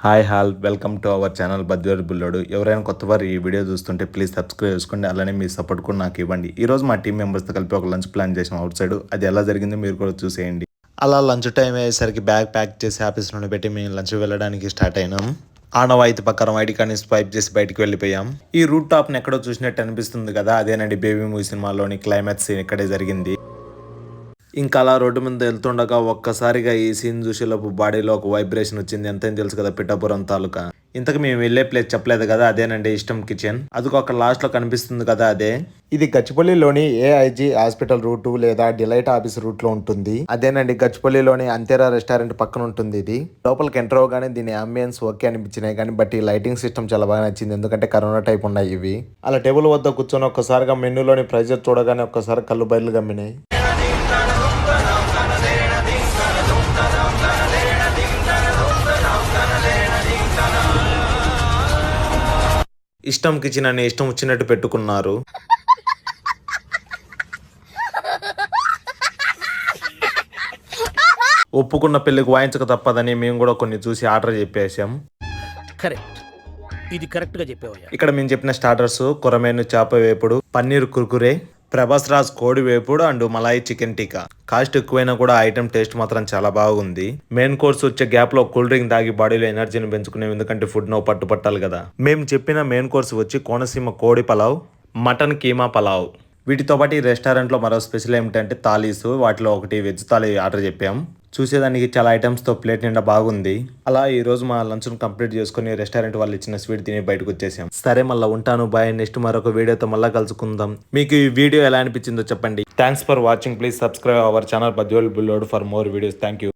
Hi all welcome to our channel బద్వేరు బుల్లోడు. ఎవరైనా కొత్త వారు ఈ వీడియో చూస్తుంటే ప్లీజ్ సబ్స్క్రైబ్ చేసుకోండి. అలానే మీ సపోర్ట్ కూడా నాకు ఇవ్వండి. ఈ రోజు మా టీం మెంబర్స్తో కలిపి ఒక లంచ్ ప్లాన్ చేసాం అవుట్ సైడ్. అది ఎలా జరిగిందో మీరు కూడా చూసేయండి. అలా లంచ్ టైం అయ్యేసరికి బ్యాగ్ ప్యాక్ చేసి ఆఫీస్ నుండి పెట్టి మేము లంచ్ వెళ్ళడానికి స్టార్ట్ అయినాం. ఆనవాయితీ ప్రకారం ఐడి కార్డ్ని స్వైప్ చేసి బయటికి వెళ్ళిపోయాం. ఈ రూట్ టాప్ని ఎక్కడో చూసినట్టు అనిపిస్తుంది కదా, అదేనండి బేబీ మూవీ సినిమాలోని క్లైమాక్స్ సీన్ ఇక్కడే జరిగింది. ఇంకా అలా రోడ్డు మీద వెళ్తుండగా ఒక్కసారిగా ఈ సీన్ చూసేలోపు బాడీలో ఒక వైబ్రేషన్ వచ్చింది. ఎంతైనా తెలుసు కదా పిఠాపురం తాలూకా. ఇంతకు మేము వెళ్ళే ప్లేస్ చెప్పలేదు కదా, అదేనండి ఇష్టం కిచెన్. అది ఒక లాస్ట్ లో కనిపిస్తుంది కదా అదే. ఇది గచ్చిపల్లిలోని ఏఐజీ హాస్పిటల్ రూట్ లేదా డిలైట్ ఆఫీస్ రూట్ లో ఉంటుంది. అదేనండి గచ్చిపల్లిలోని అంతేరా రెస్టారెంట్ పక్కన ఉంటుంది. ఇది లోపలికి ఎంటర్ అవగానే దీని అంబియన్స్ ఓకే అనిపించినాయి కానీ బట్ ఈ లైటింగ్ సిస్టమ్ చాలా బాగా నచ్చింది. ఎందుకంటే కరోనా టైప్ ఉన్నాయి ఇవి. అలా టేబుల్ వద్ద కూర్చొని ఒక్కసారిగా మెనూలోని ప్రైజర్ చూడగానే ఒక్కసారి కళ్ళు బయలు గమ్మినాయి. ఇష్టం కిచెన్ అని ఇష్టం వచ్చినట్టు పెట్టుకున్నారు. ఒప్పుకున్న పెళ్లికి వాయించక తప్పదని మేము కూడా కొన్ని చూసి ఆర్డర్ చెప్పేసాం. కరెక్ట్, ఇది కరెక్ట్ గా చెప్పావయ్యా. ఇక్కడ మేము చెప్పిన స్టార్టర్స్ కొరమేను చేప వేపుడు, పన్నీర్ కుర్కురే, ప్రభాస్ రాజ్ కోడి వేపుడు and malai chicken tikka. Cost ఎక్కువైనా కూడా ఐటమ్ టేస్ట్ మాత్రం చాలా బాగుంది. మెయిన్ కోర్స్ వచ్చే గ్యాప్ లో కూల్ డ్రింక్ తాగి బాడీలో ఎనర్జీని పెంచుకునేవి, ఎందుకంటే ఫుడ్ నో పట్టాలి కదా. మేము చెప్పిన మెయిన్ కోర్స్ వచ్చి కోనసీమ కోడి పలావ్, మటన్ కీమా పలావ్. వీటితో పాటు ఈ రెస్టారెంట్లో మరో స్పెషల్ ఏమిటంటే థాలీస్. వాటిలో ఒకటి వెజ్ థాలీ ఆర్డర్ చెప్పాం. చూసేదానికి చాలా ఐటమ్స్తో ప్లేట్ నిండా బాగుంది. అలా ఈ రోజు మా లంచ్ను కంప్లీట్ చేసుకుని రెస్టారెంట్ వాళ్ళు ఇచ్చిన స్వీట్ తిని బయటకు వచ్చేసాం. సరే మళ్ళీ ఉంటాను, బాయ్. నెక్స్ట్ మరొక వీడియోతో మళ్ళీ కలుసుకుందాం. మీకు ఈ వీడియో ఎలా అనిపించిందో చెప్పండి. Thanks for watching. Please subscribe our channel Badvel Bullodu for more videos. Thank you.